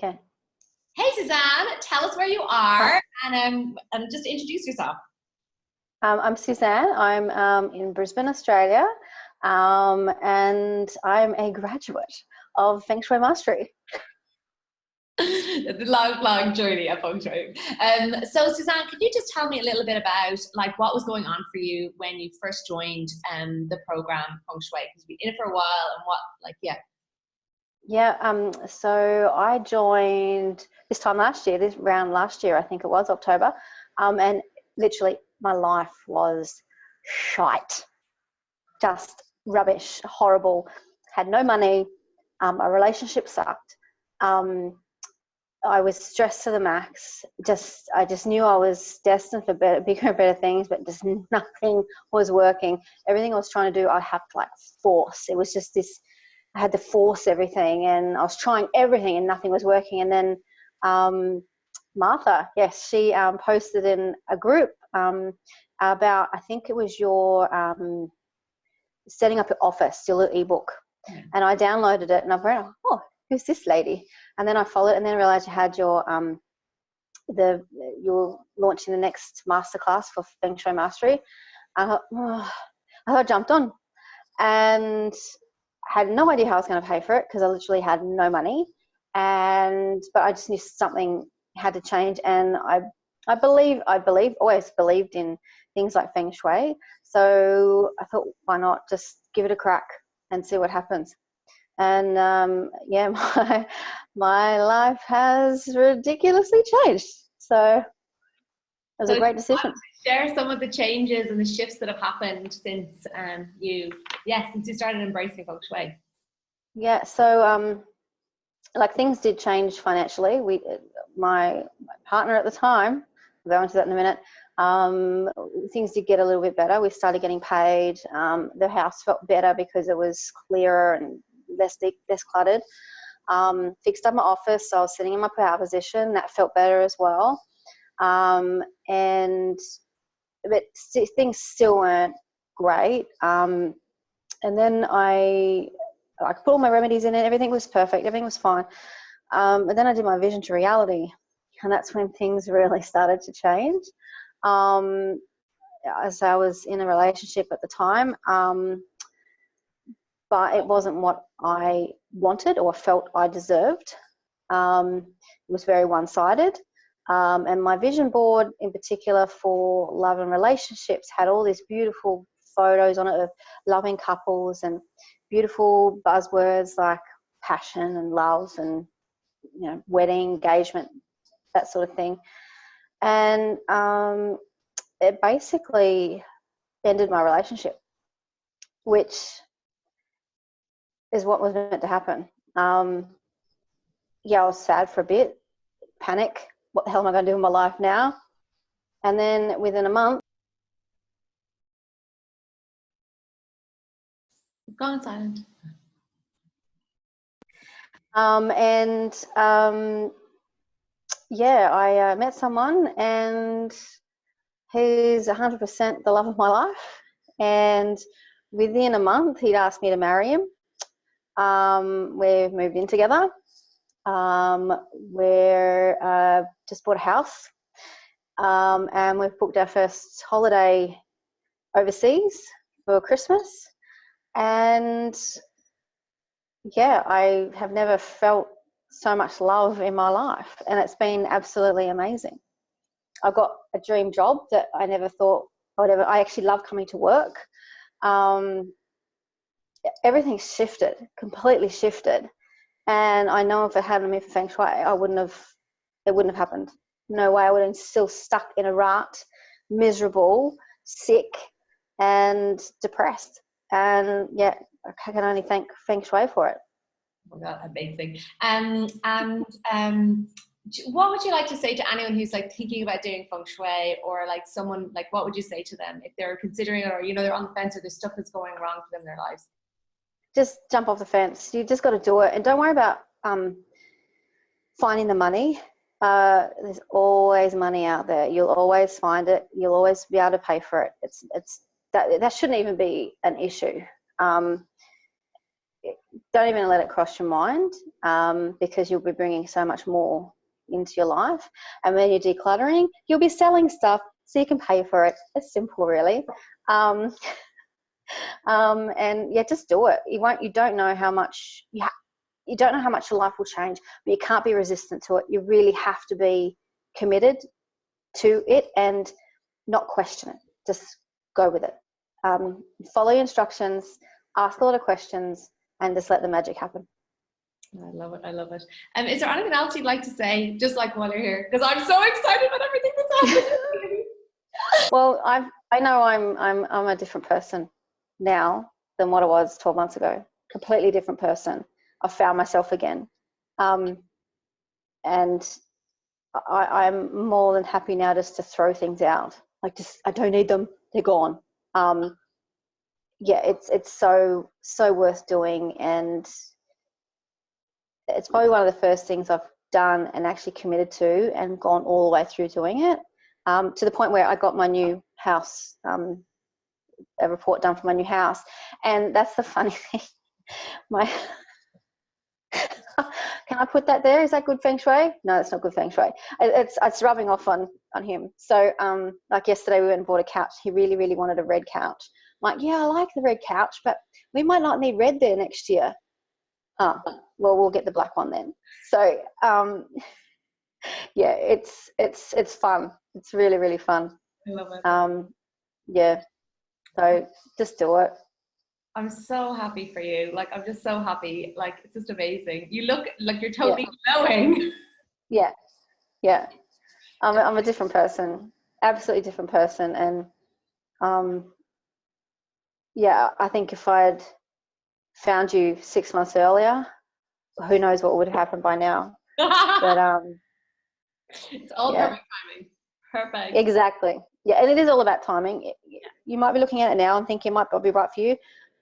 Okay. Hey, Suzanne, tell us where you are and just introduce yourself. I'm Suzanne. I'm in Brisbane, Australia, and I'm a graduate of Feng Shui Mastery. The lifelong journey of feng shui. So, Suzanne, can you just tell me a little bit about what was going on for you when you first joined the program feng shui? Because you've been in it for a while, and Yeah, so I joined this time last year, this round last year, I think it was October, and literally my life was shite, just rubbish, horrible, had no money, a relationship sucked, I was stressed to the max, I just knew I was destined for bigger and better things, but just nothing was working. Everything I was trying to do, I had to force. It was just this, I had to force everything, and I was trying everything and nothing was working. And then Martha, yes, she posted in a group about, I think it was your setting up your office, your little ebook. Yeah. And I downloaded it and I went, oh, who's this lady? And then I followed, and then I realized you had you're launching the next masterclass for Feng Shui Mastery. I jumped on and had no idea how I was going to pay for it because I literally had no money, but I just knew something had to change, and I always believed in things like Feng Shui. So I thought, why not just give it a crack and see what happens? And my life has ridiculously changed. So it was a great decision. Share some of the changes and the shifts that have happened since you started embracing feng shui. Yeah, so things did change financially. My partner at the time, I'll go into that in a minute, things did get a little bit better. We started getting paid. The house felt better because it was clearer and less cluttered. Fixed up my office, so I was sitting in my power position. That felt better as well. But things still weren't great. And then I put all my remedies in it. Everything was perfect. Everything was fine. But then I did my vision to reality, and that's when things really started to change. As I was in a relationship at the time, but it wasn't what I wanted or felt I deserved. It was very one-sided. And my vision board in particular for love and relationships had all these beautiful photos on it of loving couples and beautiful buzzwords like passion and love and wedding, engagement, that sort of thing. And it basically ended my relationship, which is what was meant to happen. I was sad for a bit, panic. What the hell am I going to do in my life now? And then within a month, gone silent. I met someone, and he's 100% the love of my life. And within a month, he'd asked me to marry him. We've moved in together. We're just bought a house, and we've booked our first holiday overseas for Christmas. And I have never felt so much love in my life, and it's been absolutely amazing. I've got a dream job that I never thought I would ever. I actually love coming to work. Everything's shifted, completely shifted. And I know if it hadn't been for Feng Shui, it wouldn't have happened. No way. I would have been still stuck in a rut, miserable, sick, and depressed. And I can only thank Feng Shui for it. Oh, that's amazing. What would you like to say to anyone who's thinking about doing feng shui, or someone what would you say to them if they're considering it, or they're on the fence, or there's stuff that's going wrong for them in their lives? Just jump off the fence. You just got to do it, and don't worry about finding the money. There's always money out there. You'll always find it. You'll always be able to pay for it. That shouldn't even be an issue. don't even let it cross your mind, because you'll be bringing so much more into your life. And when you're decluttering, you'll be selling stuff so you can pay for it. It's simple, really. And yeah, just do it. You don't know how much you don't know how much your life will change, but you can't be resistant to it. You really have to be committed to it and not question it. Just go with it. Follow your instructions, ask a lot of questions, and just let the magic happen. I love it. I love it. Is there anything else you'd like to say, just like while you're here? Because I'm so excited about everything that's happening. Well, I know I'm a different person now than what I was 12 months ago. Completely different person. I found myself again, and I'm more than happy now just to throw things out. Like, just, I don't need them. They're gone. Yeah, it's so worth doing, and it's probably one of the first things I've done and actually committed to and gone all the way through doing it, to the point where I got my new house, a report done for my new house. And that's the funny thing. Can I put that there? Is that good feng shui? No, it's not good feng shui. It's rubbing off on him. So like yesterday we went and bought a couch. He really, really wanted a red couch. I'm like, yeah, I like the red couch, but we might not need red there next year. Oh, well, we'll get the black one then. So yeah, it's fun. It's really, really fun. I love it. Yeah, so just do it. I'm so happy for you. Like, I'm just so happy. Like, it's just amazing. You look like you're totally glowing. Yeah. I'm a different person, absolutely different person. And yeah, I think if I'd found you 6 months earlier, who knows what would have happened by now. But it's all perfect timing. Perfect. Exactly. Yeah, and it is all about timing. You might be looking at it now and think it might not be right for you,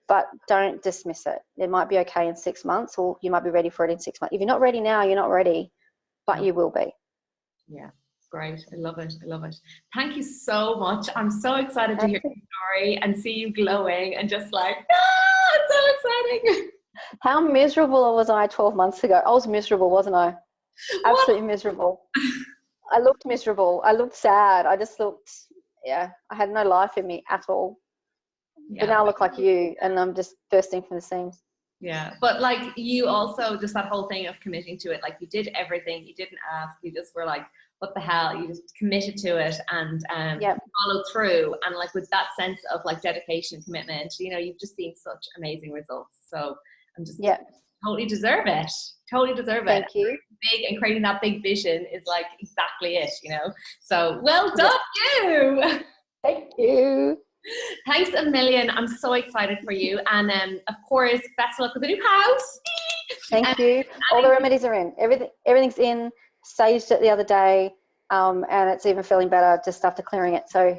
but don't dismiss it. It might be okay in 6 months, or you might be ready for it in 6 months. If you're not ready now, you're not ready, but you will be. Yeah, great. I love it. I love it. Thank you so much. I'm so excited to hear your story and see you glowing and just like, it's so exciting. How miserable was I 12 months ago? I was miserable, wasn't I? Absolutely miserable. I looked miserable. I looked sad. I just looked, I had no life in me at all. Yeah. But now I look like you, and I'm just bursting from the seams. Yeah, but like, you also, just that whole thing of committing to it, like, you did everything, you didn't ask, you just were like, what the hell, you just committed to it and followed through, and like, with that sense of like dedication, commitment, you know, you've just seen such amazing results. So I'm just totally deserve it. Thank you. Big, and creating that big vision is like exactly it, you know. So well done, you. Thank you. Thanks a million. I'm so excited for you, and of course, best of luck with the new house. Thank you. All the remedies are in. Everything's in. Saged it the other day, and it's even feeling better just after clearing it. So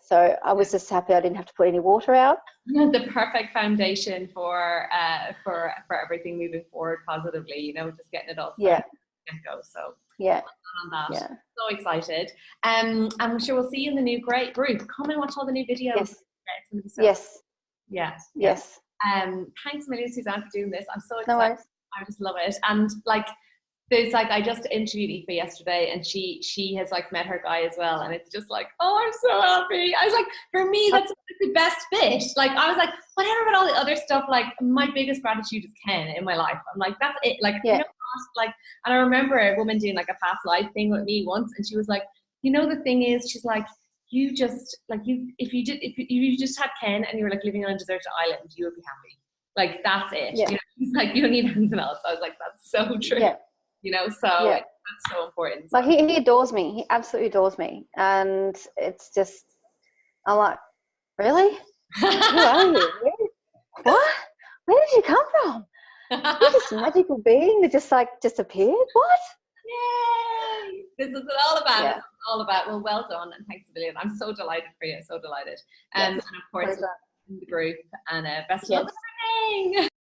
so I was just happy I didn't have to put any water out. The perfect foundation for everything moving forward positively, you know, just getting it all started. Go. So on that. Yeah. So excited. I'm sure we'll see you in the new great group. Come and watch all the new videos. Yes. Yes. Thanks a million, Suzanne, for doing this. I'm so excited. No worries. I just love it. And like, there's like, I just interviewed Aoife yesterday, and she has like met her guy as well, and it's just like, oh, I'm so happy. I was like, for me, that's the best fit. Like, I was like, whatever about all the other stuff, like, my biggest gratitude is Ken in my life. I'm like, that's it. Like, you know, like, and I remember a woman doing like a past life thing with me once, and she was like, you know, the thing is, she's like, you just like, if you just had Ken and you were like living on a deserted island, you would be happy. Like, that's it. You know, it's like, you don't need anything else. I was like, that's so true. You know, so that's so important. Like, he adores me. He absolutely adores me. And it's just, I'm like, really? Who are you? What? Where did you come from? You're just a magical being that just like disappeared? What? Yay! This is what it's all about. It's all about. Well done, and thanks a million. I'm so delighted for you. So delighted. And of course, in the group, and best of luck with everything.